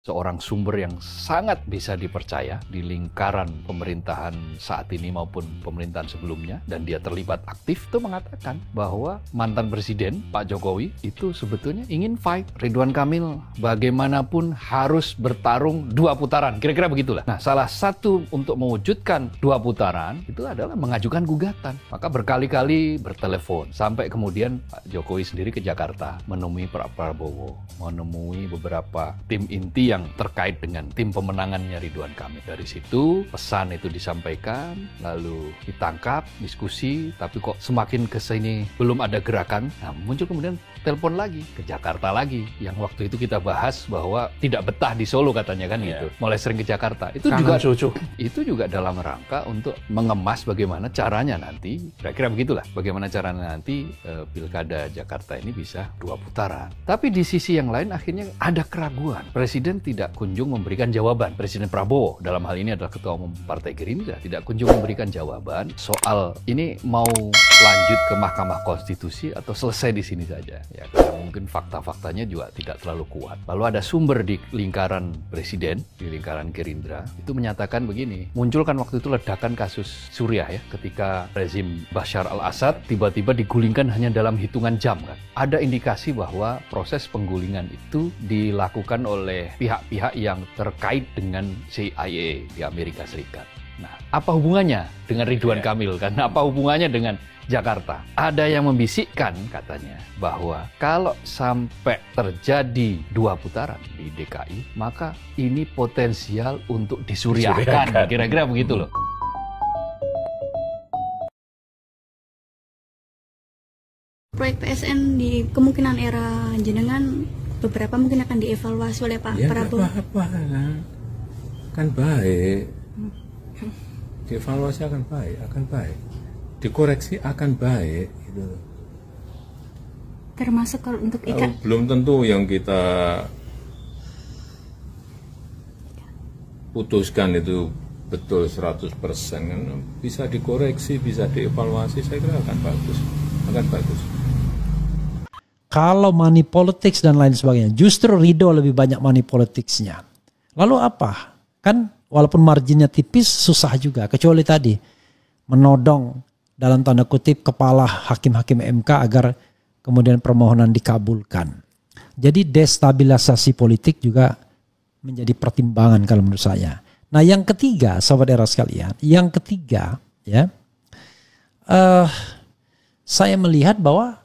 seorang sumber yang sangat bisa dipercaya di lingkaran pemerintahan saat ini maupun pemerintahan sebelumnya, dan dia terlibat aktif, itu mengatakan bahwa mantan presiden Pak Jokowi itu sebetulnya ingin fight Ridwan Kamil bagaimanapun harus bertarung 2 putaran, kira-kira begitulah. Nah, salah satu untuk mewujudkan 2 putaran itu adalah mengajukan gugatan. Maka berkali-kali bertelepon sampai kemudian Pak Jokowi sendiri ke Jakarta menemui Pak Prabowo, menemui beberapa tim inti yang terkait dengan tim pemenangannya Ridwan Kamil. Dari situ pesan itu disampaikan, lalu ditangkap, diskusi, tapi kok semakin ke sini belum ada gerakan. Nah, muncul kemudian telepon lagi ke Jakarta lagi, yang waktu itu kita bahas bahwa tidak betah di Solo katanya kan gitu. Mulai sering ke Jakarta. Itu juga dalam rangka untuk mengemas bagaimana caranya nanti, kira-kira begitulah, bagaimana caranya nanti Pilkada Jakarta ini bisa 2 putaran. Tapi di sisi yang lain akhirnya ada keraguan. Presiden tidak kunjung memberikan jawaban. Presiden Prabowo dalam hal ini adalah Ketua Umum Partai Gerindra, tidak kunjung memberikan jawaban soal ini mau lanjut ke Mahkamah Konstitusi atau selesai di sini saja. Ya, karena mungkin fakta-faktanya juga tidak terlalu kuat. Lalu ada sumber di lingkaran Presiden, di lingkaran Gerindra, itu menyatakan begini, muncul kan waktu itu ledakan kasus Suriah ya, ketika rezim Bashar al-Assad tiba-tiba digulingkan hanya dalam hitungan jam kan. Ada indikasi bahwa proses penggulingan itu dilakukan oleh pihak-pihak yang terkait dengan CIA di Amerika Serikat. Nah, apa hubungannya dengan Ridwan Kamil? Karena apa hubungannya dengan Jakarta? Ada yang membisikkan katanya bahwa kalau sampai terjadi 2 putaran di DKI, maka ini potensial untuk disuriahkan. Kira-kira begitu loh. Proyek PSN di kemungkinan era jenengan beberapa mungkin akan dievaluasi oleh Pak Prabowo. Ya apa-apa kan baik. Dievaluasi akan baik. Dikoreksi akan baik gitu. Termasuk kalau untuk Belum tentu yang kita putuskan itu betul 100% kan, bisa dikoreksi, bisa dievaluasi, saya kira akan bagus. Kalau money politics dan lain sebagainya, justru Ridho lebih banyak money politicsnya. Lalu apa? Kan walaupun marginnya tipis, susah juga. Kecuali tadi menodong dalam tanda kutip kepala hakim-hakim MK agar kemudian permohonan dikabulkan. Jadi destabilisasi politik juga menjadi pertimbangan kalau menurut saya. Nah, yang ketiga, sahabat era sekalian, ya, saya melihat bahwa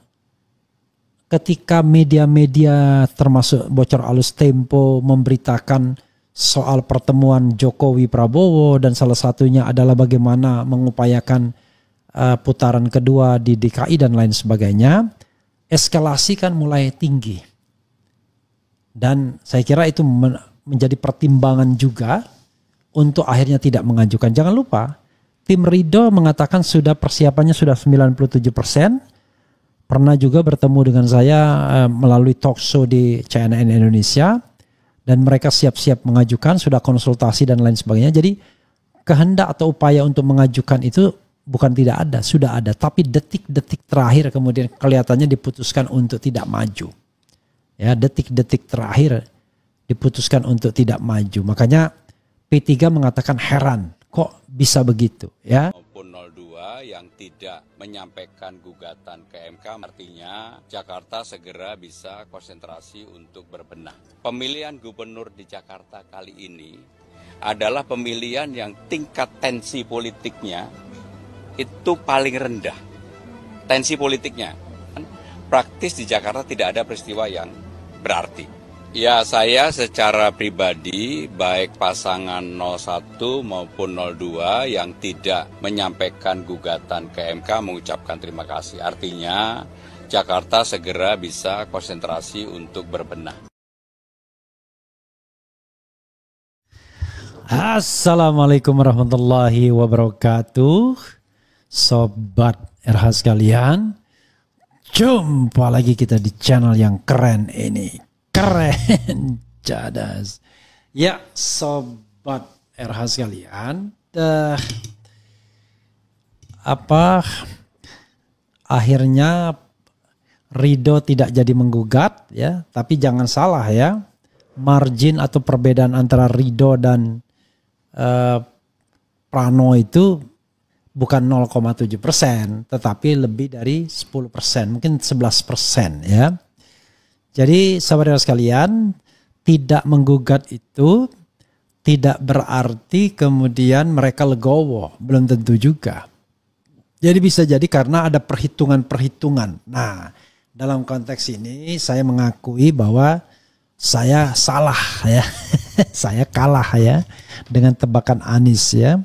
ketika media-media termasuk Bocor Alus Tempo memberitakan soal pertemuan Jokowi Prabowo dan salah satunya adalah bagaimana mengupayakan putaran kedua di DKI dan lain sebagainya, eskalasi kan mulai tinggi. Dan saya kira itu menjadi pertimbangan juga untuk akhirnya tidak mengajukan. Jangan lupa, tim Ridho mengatakan persiapannya sudah 97%. Pernah juga bertemu dengan saya melalui talk show di CNN Indonesia, dan mereka siap-siap mengajukan, sudah konsultasi dan lain sebagainya. Jadi kehendak atau upaya untuk mengajukan itu bukan tidak ada, sudah ada. Tapi detik-detik terakhir kemudian kelihatannya diputuskan untuk tidak maju. Ya, detik-detik terakhir diputuskan untuk tidak maju. Makanya P3 mengatakan heran, kok bisa begitu, ya? Maupun 02 yang tidak menyampaikan gugatan ke MK, artinya Jakarta segera bisa konsentrasi untuk berbenah. Pemilihan gubernur di Jakarta kali ini adalah pemilihan yang tingkat tensi politiknya itu paling rendah. Tensi politiknya praktis di Jakarta tidak ada peristiwa yang berarti. Ya, saya secara pribadi, baik pasangan 01 maupun 02 yang tidak menyampaikan gugatan ke MK mengucapkan terima kasih. Artinya, Jakarta segera bisa konsentrasi untuk berbenah. Assalamualaikum warahmatullahi wabarakatuh. Sobat RH sekalian, jumpa lagi kita di channel yang keren ini. Keren, cadas. Ya, sobat RH sekalian, akhirnya Ridho tidak jadi menggugat, ya. Tapi jangan salah ya, margin atau perbedaan antara Ridho dan Prano itu bukan 0,7%, tetapi lebih dari 10%, mungkin 11% ya. Jadi saudara sekalian, tidak menggugat itu tidak berarti kemudian mereka legowo, belum tentu juga. Jadi bisa jadi karena ada perhitungan-perhitungan. Nah, dalam konteks ini saya mengakui bahwa saya salah ya. Saya kalah ya dengan tebakan Anies ya.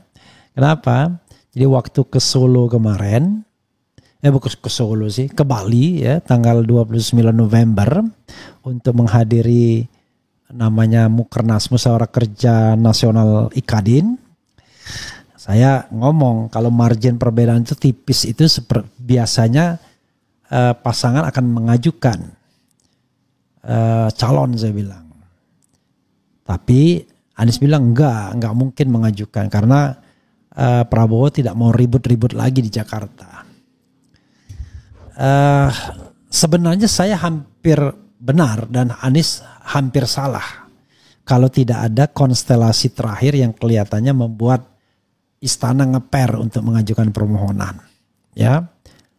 Kenapa? Jadi waktu ke Solo kemarin, bukan ke Solo sih, ke Bali ya, tanggal 29 November untuk menghadiri namanya Mukernas Musyawarah Kerja Nasional IKADIN. Saya ngomong kalau margin perbedaan itu tipis itu biasanya pasangan akan mengajukan calon, saya bilang. Tapi Anies bilang enggak mungkin mengajukan karena Prabowo tidak mau ribut-ribut lagi di Jakarta. Sebenarnya saya hampir benar dan Anies hampir salah kalau tidak ada konstelasi terakhir yang kelihatannya membuat istana ngeper untuk mengajukan permohonan. Ya,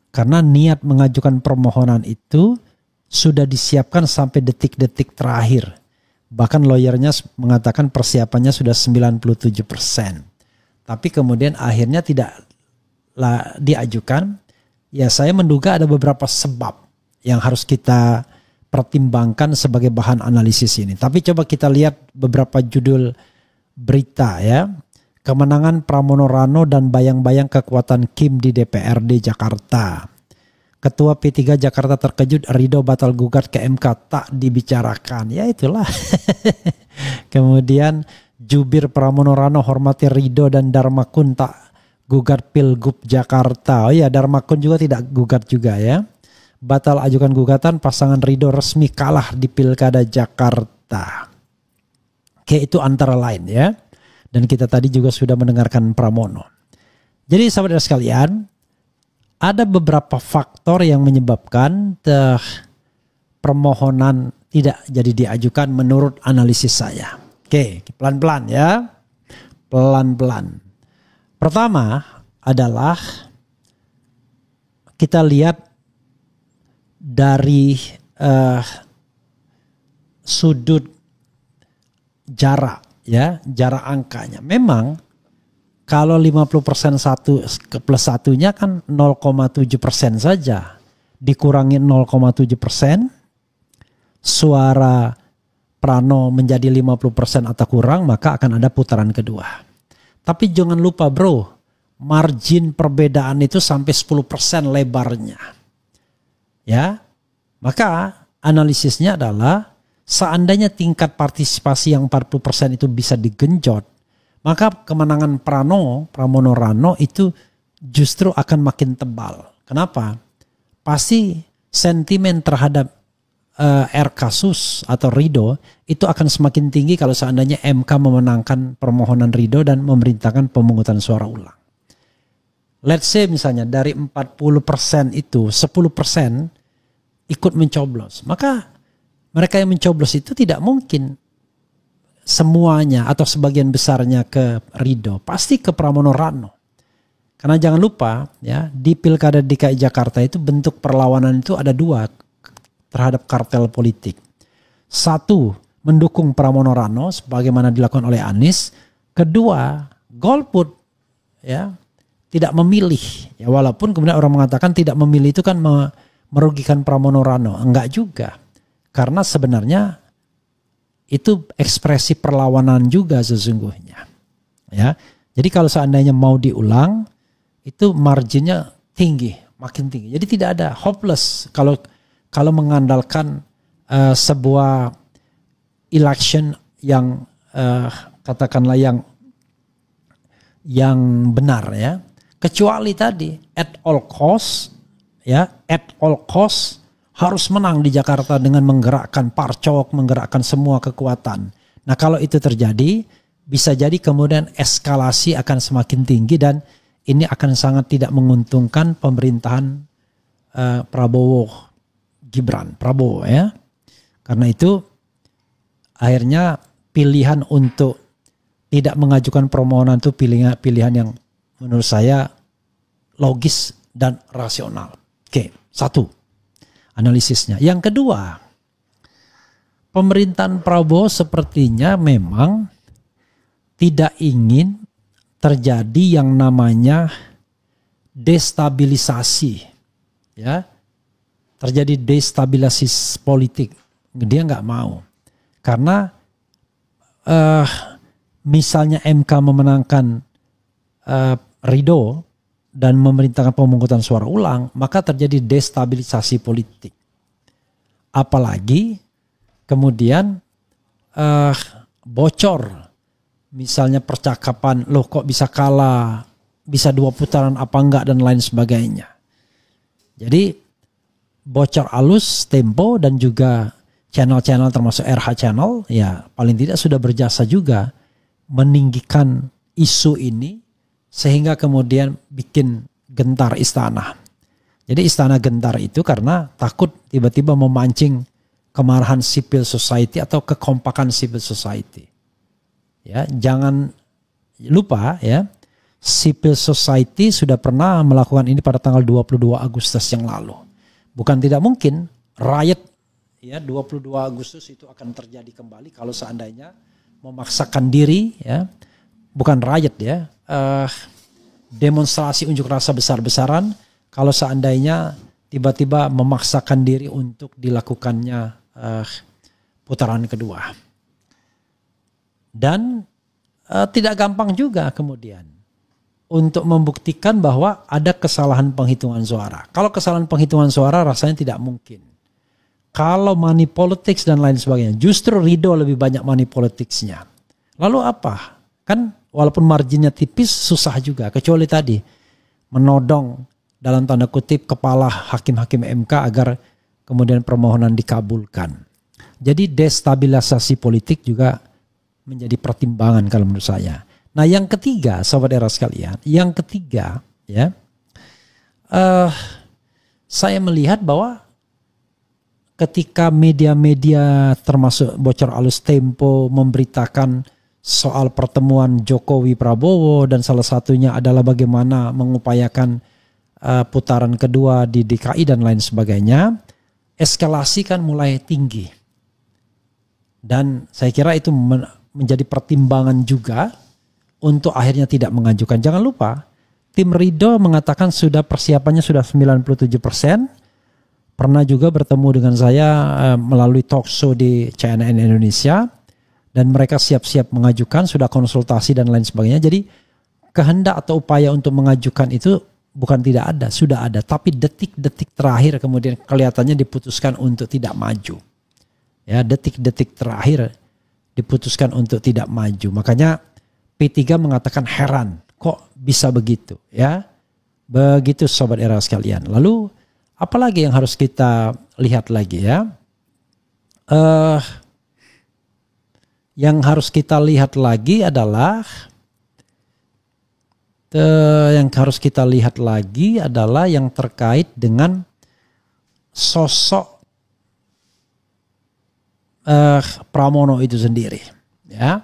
karena niat mengajukan permohonan itu sudah disiapkan sampai detik-detik terakhir. Bahkan lawyernya mengatakan persiapannya sudah 97%. Tapi kemudian akhirnya tidak diajukan. Ya, saya menduga ada beberapa sebab yang harus kita pertimbangkan sebagai bahan analisis ini. Tapi coba kita lihat beberapa judul berita ya. Kemenangan Pramono Rano dan bayang-bayang kekuatan Kim di DPRD Jakarta. Ketua P3 Jakarta terkejut Ridho batal gugat ke MK tak dibicarakan. Ya itulah. Kemudian jubir Pramono Rano hormati Ridho dan Darmakun tak gugat Pilgub Jakarta. Oh ya, Darmakun juga tidak gugat juga ya. Batal ajukan gugatan, pasangan Ridho resmi kalah di Pilkada Jakarta. Oke, itu antara lain ya. Dan kita tadi juga sudah mendengarkan Pramono. Jadi sahabat sekalian, ada beberapa faktor yang menyebabkan permohonan tidak jadi diajukan menurut analisis saya. Oke, pelan-pelan ya. Pelan-pelan. Pertama adalah kita lihat dari sudut jarak ya, jarak angkanya. Memang kalau 50% satu plus satunya kan 0,7% saja. Dikurangi 0,7%, suara Prano menjadi 50% atau kurang, maka akan ada putaran kedua. Tapi jangan lupa bro, margin perbedaan itu sampai 10% lebarnya. Ya, maka analisisnya adalah seandainya tingkat partisipasi yang 40% itu bisa digenjot, maka kemenangan Pramono Rano itu justru akan makin tebal. Kenapa? Pasti sentimen terhadap kasus atau Ridho itu akan semakin tinggi kalau seandainya MK memenangkan permohonan Ridho dan memerintahkan pemungutan suara ulang. Let's say misalnya dari 40% itu 10% ikut mencoblos. Maka mereka yang mencoblos itu tidak mungkin semuanya atau sebagian besarnya ke Ridho, pasti ke Pramono Rano. Karena jangan lupa ya, di Pilkada DKI Jakarta itu bentuk perlawanan itu ada dua terhadap kartel politik. Satu, mendukung Pramono Rano sebagaimana dilakukan oleh Anies. Kedua, golput ya, tidak memilih. Ya, walaupun kemudian orang mengatakan tidak memilih itu kan merugikan Pramono Rano. Enggak juga. Karena sebenarnya itu ekspresi perlawanan juga sesungguhnya. Ya. Jadi kalau seandainya mau diulang, itu marginnya tinggi, makin tinggi. Jadi tidak ada hopeless kalau mengandalkan sebuah election yang katakanlah yang benar ya. Kecuali tadi at all cost ya, at all cost harus menang di Jakarta dengan menggerakkan parcok, menggerakkan semua kekuatan. Nah kalau itu terjadi, bisa jadi kemudian eskalasi akan semakin tinggi dan ini akan sangat tidak menguntungkan pemerintahan Prabowo ya. Karena itu akhirnya pilihan untuk tidak mengajukan permohonan itu pilihan yang menurut saya logis dan rasional. Oke, satu analisisnya. Yang kedua, pemerintahan Prabowo sepertinya memang tidak ingin terjadi yang namanya destabilisasi, ya, terjadi destabilisasi politik. Dia nggak mau, karena misalnya MK memenangkan Ridho dan memerintahkan pemungutan suara ulang, maka terjadi destabilisasi politik. Apalagi kemudian bocor, misalnya percakapan, loh kok bisa kalah, bisa 2 putaran apa enggak dan lain sebagainya. Jadi bocor alus Tempo dan juga channel-channel termasuk RH Channel ya paling tidak sudah berjasa juga meninggikan isu ini sehingga kemudian bikin gentar istana. Jadi istana gentar itu karena takut tiba-tiba memancing kemarahan civil society atau kekompakan civil society. Ya, jangan lupa ya, civil society sudah pernah melakukan ini pada tanggal 22 Agustus yang lalu. Bukan tidak mungkin riot ya 22 Agustus itu akan terjadi kembali kalau seandainya memaksakan diri ya, bukan riot ya, demonstrasi unjuk rasa besar-besaran kalau seandainya tiba-tiba memaksakan diri untuk dilakukannya putaran kedua. Dan tidak gampang juga kemudian untuk membuktikan bahwa ada kesalahan penghitungan suara. Kalau kesalahan penghitungan suara rasanya tidak mungkin. Kalau money politics dan lain sebagainya, justru Ridho lebih banyak money politicsnya. Lalu apa? Kan walaupun marginnya tipis susah juga. Kecuali tadi menodong dalam tanda kutip kepala hakim-hakim MK agar kemudian permohonan dikabulkan. Jadi destabilisasi politik juga menjadi pertimbangan kalau menurut saya. Nah yang ketiga, sahabat era sekalian, yang ketiga ya, saya melihat bahwa ketika media-media termasuk bocor alus Tempo memberitakan soal pertemuan Jokowi Prabowo dan salah satunya adalah bagaimana mengupayakan putaran kedua di DKI dan lain sebagainya, eskalasi kan mulai tinggi. Dan saya kira itu menjadi pertimbangan juga untuk akhirnya tidak mengajukan. Jangan lupa, tim Ridho mengatakan sudah persiapannya sudah 97%. Pernah juga bertemu dengan saya melalui talk show di CNN Indonesia. Dan mereka siap-siap mengajukan, sudah konsultasi dan lain sebagainya. Jadi kehendak atau upaya untuk mengajukan itu bukan tidak ada, sudah ada. Tapi detik-detik terakhir kemudian kelihatannya diputuskan untuk tidak maju. Ya, detik-detik terakhir diputuskan untuk tidak maju. Makanya P3 mengatakan heran, kok bisa begitu ya. Begitu sobat era sekalian. Lalu apalagi yang harus kita lihat lagi ya. Yang harus kita lihat lagi adalah yang terkait dengan sosok Pramono itu sendiri ya.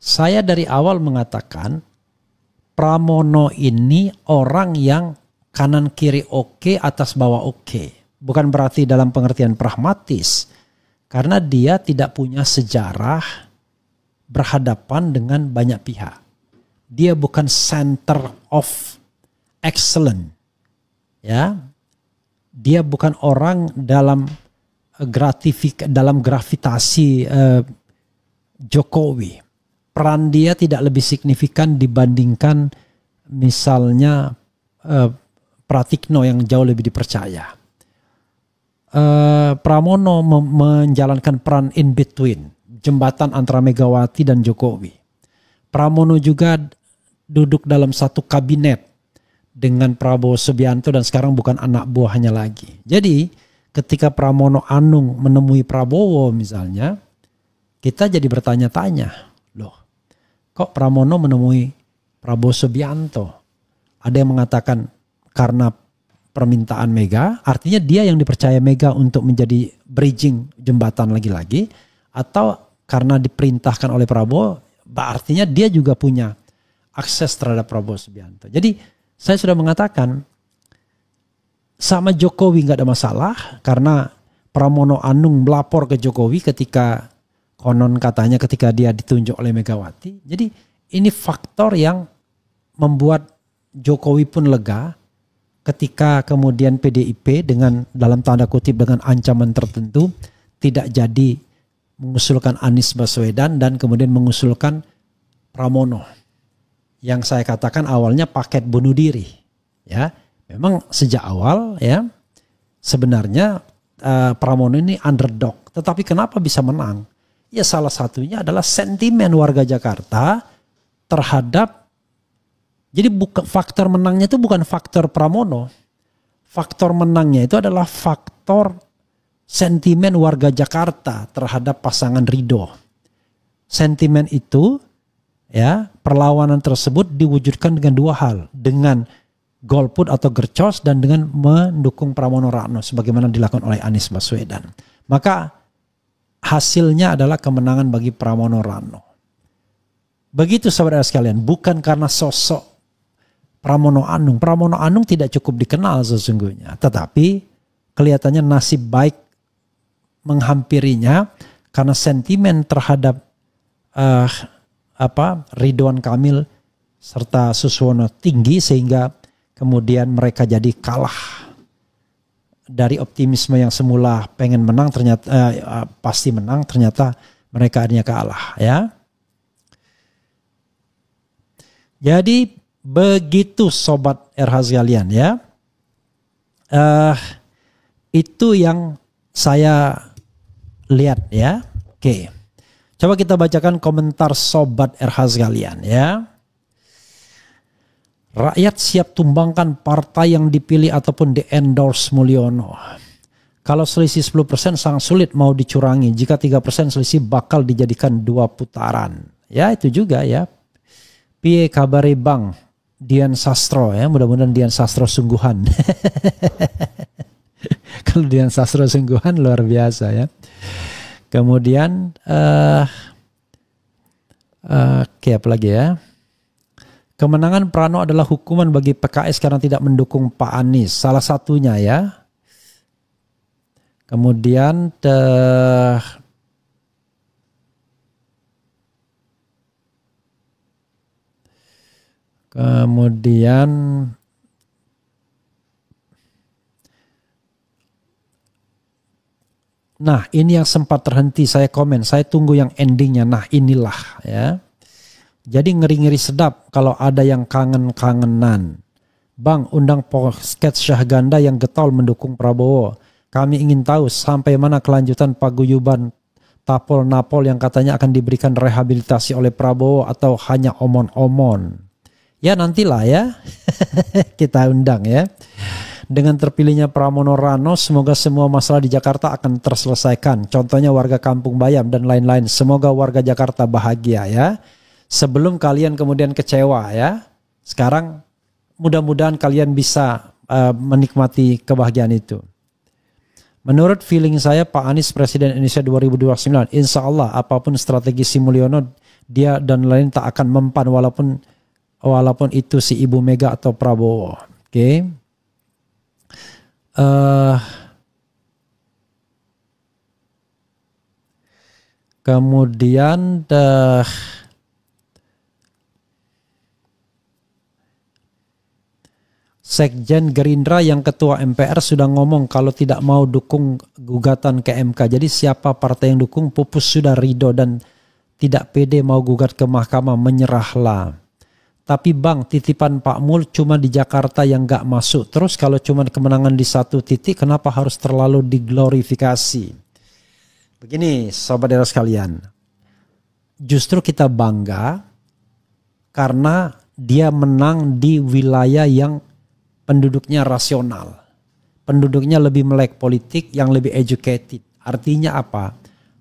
Saya dari awal mengatakan Pramono ini orang yang kanan kiri oke, atas bawah oke. Bukan berarti dalam pengertian pragmatis. Karena dia tidak punya sejarah berhadapan dengan banyak pihak. Dia bukan center of excellence. Ya. Dia bukan orang dalam gravitasi Jokowi. Peran dia tidak lebih signifikan dibandingkan misalnya Pratikno yang jauh lebih dipercaya. Pramono menjalankan peran in between, jembatan antara Megawati dan Jokowi. Pramono juga duduk dalam satu kabinet dengan Prabowo Subianto dan sekarang bukan anak buahnya lagi. Jadi ketika Pramono Anung menemui Prabowo misalnya, kita jadi bertanya-tanya, loh kok Pramono menemui Prabowo Subianto? Ada yang mengatakan karena permintaan Mega, artinya dia yang dipercaya Mega untuk menjadi bridging jembatan lagi-lagi, atau karena diperintahkan oleh Prabowo, artinya dia juga punya akses terhadap Prabowo Subianto. Jadi saya sudah mengatakan sama Jokowi nggak ada masalah karena Pramono Anung melapor ke Jokowi ketika konon katanya ketika dia ditunjuk oleh Megawati. Jadi ini faktor yang membuat Jokowi pun lega ketika kemudian PDIP dengan dalam tanda kutip dengan ancaman tertentu tidak jadi mengusulkan Anies Baswedan dan kemudian mengusulkan Pramono. Yang saya katakan awalnya paket bunuh diri. Ya, memang sejak awal ya sebenarnya Pramono ini underdog. Tetapi kenapa bisa menang? Ya salah satunya adalah sentimen warga Jakarta terhadap, jadi bukan faktor menangnya itu bukan faktor Pramono. Faktor menangnya itu adalah faktor sentimen warga Jakarta terhadap pasangan Ridho. Sentimen itu ya, perlawanan tersebut diwujudkan dengan dua hal, dengan golput atau gercos dan dengan mendukung Pramono Ratno sebagaimana dilakukan oleh Anies Baswedan. Maka hasilnya adalah kemenangan bagi Pramono Ratno. Begitu saudara sekalian, bukan karena sosok Pramono Anung. Pramono Anung tidak cukup dikenal sesungguhnya, tetapi kelihatannya nasib baik menghampirinya karena sentimen terhadap Ridwan Kamil serta Suswono tinggi sehingga kemudian mereka jadi kalah dari optimisme yang semula pengen menang ternyata pasti menang, ternyata mereka akhirnya kalah ya. Jadi begitu sobat RH sekalian ya. Itu yang saya lihat ya. Oke. Coba kita bacakan komentar sobat RH sekalian ya. Rakyat siap tumbangkan partai yang dipilih ataupun di-endorse Mulyono. Kalau selisih 10% sangat sulit mau dicurangi. Jika 3% selisih bakal dijadikan 2 putaran. Ya itu juga ya. Piye kabare Bang Dian Sastro ya. Mudah-mudahan Dian Sastro sungguhan. Kalau Dian Sastro sungguhan luar biasa ya. Kemudian oke apa lagi ya. Kemenangan Prano adalah hukuman bagi PKS karena tidak mendukung Pak Anies. Salah satunya ya. Kemudian nah ini yang sempat terhenti saya komen. Saya tunggu yang endingnya. Nah inilah ya. Jadi ngeri-ngeri sedap kalau ada yang kangen-kangenan. Bang, undang podcast Syahganda yang getol mendukung Prabowo. Kami ingin tahu sampai mana kelanjutan paguyuban Tapol-Napol yang katanya akan diberikan rehabilitasi oleh Prabowo atau hanya omon-omon. Ya nantilah ya, kita undang ya. Dengan terpilihnya Pramono Ratno, semoga semua masalah di Jakarta akan terselesaikan. Contohnya warga Kampung Bayam dan lain-lain. Semoga warga Jakarta bahagia ya. Sebelum kalian kemudian kecewa ya. Sekarang mudah-mudahan kalian bisa menikmati kebahagiaan itu. Menurut feeling saya Pak Anies Presiden Indonesia 2029. Insya Allah apapun strategi si Mulyono dia dan lain tak akan mempan walaupun itu si Ibu Mega atau Prabowo. Oke. Kemudian Sekjen Gerindra yang ketua MPR sudah ngomong kalau tidak mau dukung gugatan ke MK. Jadi siapa partai yang dukung pupus sudah ridho dan tidak pede mau gugat ke mahkamah, menyerahlah. Tapi Bang, titipan Pak Mul cuma di Jakarta yang gak masuk. Terus kalau cuma kemenangan di satu titik, kenapa harus terlalu diglorifikasi? Begini sobat daerah sekalian. Justru kita bangga karena dia menang di wilayah yang penduduknya rasional. Penduduknya lebih melek politik, yang lebih educated. Artinya apa?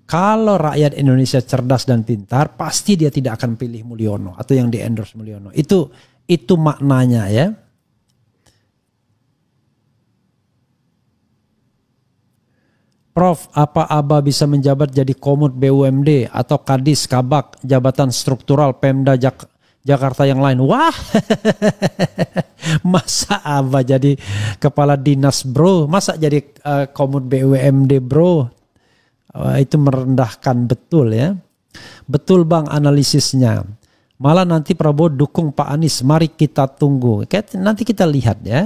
Kalau rakyat Indonesia cerdas dan pintar, pasti dia tidak akan pilih Mulyono atau yang di-endorse Mulyono. Itu maknanya ya. Prof, apa Abah bisa menjabat jadi Komut BUMD atau Kadis Kabak jabatan struktural Pemda Jakarta yang lain? Wah, masa Abah jadi kepala dinas bro? Masa jadi Komut BUMD bro? Itu merendahkan betul ya. Betul bang analisisnya. Malah nanti Prabowo dukung Pak Anies. Mari kita tunggu. Nanti kita lihat ya.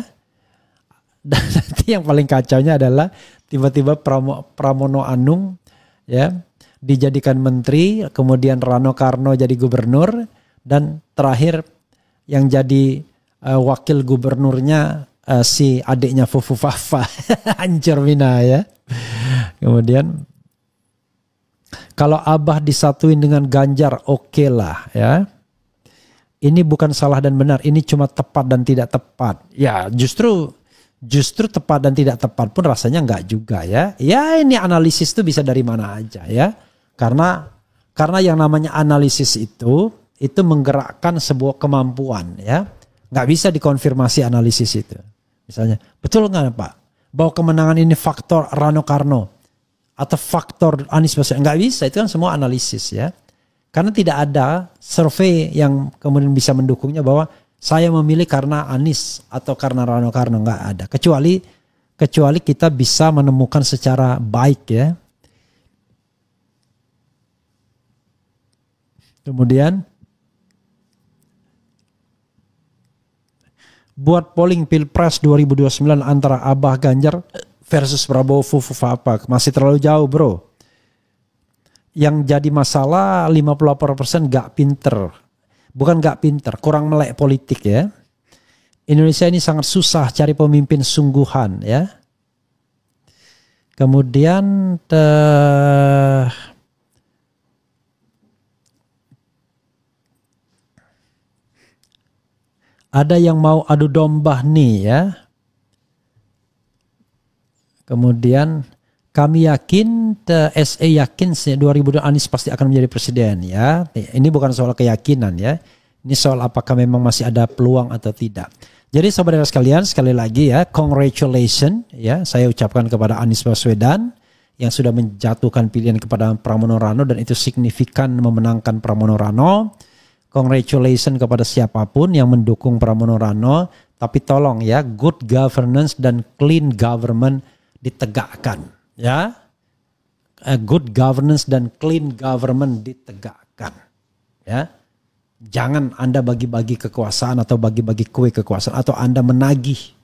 Dan nanti yang paling kacaunya adalah tiba-tiba Pramono Anung ya dijadikan menteri, kemudian Rano Karno jadi gubernur, dan terakhir yang jadi wakil gubernurnya si adiknya Fufu Fafa. Hancur Mina ya. Kemudian kalau Abah disatuin dengan Ganjar oke lah ya. Ini bukan salah dan benar, ini cuma tepat dan tidak tepat. Ya justru tepat dan tidak tepat pun rasanya enggak juga ya. Ya ini analisis itu bisa dari mana aja ya. Karena yang namanya analisis itu menggerakkan sebuah kemampuan ya. Nggak bisa dikonfirmasi analisis itu. Misalnya, betul nggak Pak bahwa kemenangan ini faktor Rano Karno atau faktor Anies Baswedan? Nggak bisa, itu kan semua analisis ya. Karena tidak ada survei yang kemudian bisa mendukungnya bahwa saya memilih karena Anies atau karena Rano Karno, nggak ada. Kecuali kita bisa menemukan secara baik ya. Kemudian buat polling Pilpres 2029 antara Abah Ganjar versus Prabowo Fufu Fafa. Masih terlalu jauh bro. Yang jadi masalah 58% gak pinter. Bukan gak pinter, kurang melek politik ya. Indonesia ini sangat susah cari pemimpin sungguhan ya. Kemudian ada yang mau adu domba nih ya. Kemudian kami yakin, SE yakin 2002 Anies pasti akan menjadi presiden ya. Ini bukan soal keyakinan ya. Ini soal apakah memang masih ada peluang atau tidak. Jadi saudara sekalian, sekali lagi ya, congratulations ya. Saya ucapkan kepada Anies Baswedan yang sudah menjatuhkan pilihan kepada Pramono Rano dan itu signifikan memenangkan Pramono Rano. Congratulations kepada siapapun yang mendukung Pramono Rano. Tapi tolong ya, good governance dan clean government ditegakkan. Ya, good governance dan clean government ditegakkan. Ya, jangan Anda bagi-bagi kekuasaan atau bagi-bagi kue kekuasaan atau Anda menagih.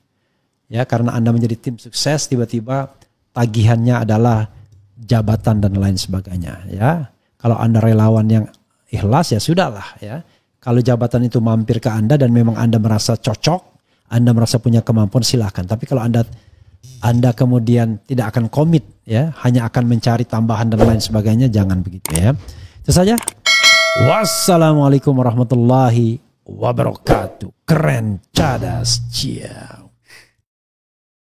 Ya, karena Anda menjadi tim sukses tiba-tiba tagihannya adalah jabatan dan lain sebagainya. Ya, kalau Anda relawan yang ikhlas ya sudahlah. Ya, kalau jabatan itu mampir ke Anda dan memang Anda merasa cocok, Anda merasa punya kemampuan silahkan. Tapi kalau Anda kemudian tidak akan komit ya, hanya akan mencari tambahan dan lain sebagainya, jangan begitu ya. Itu saja. Wassalamualaikum warahmatullahi wabarakatuh. Keren, cadas, cia.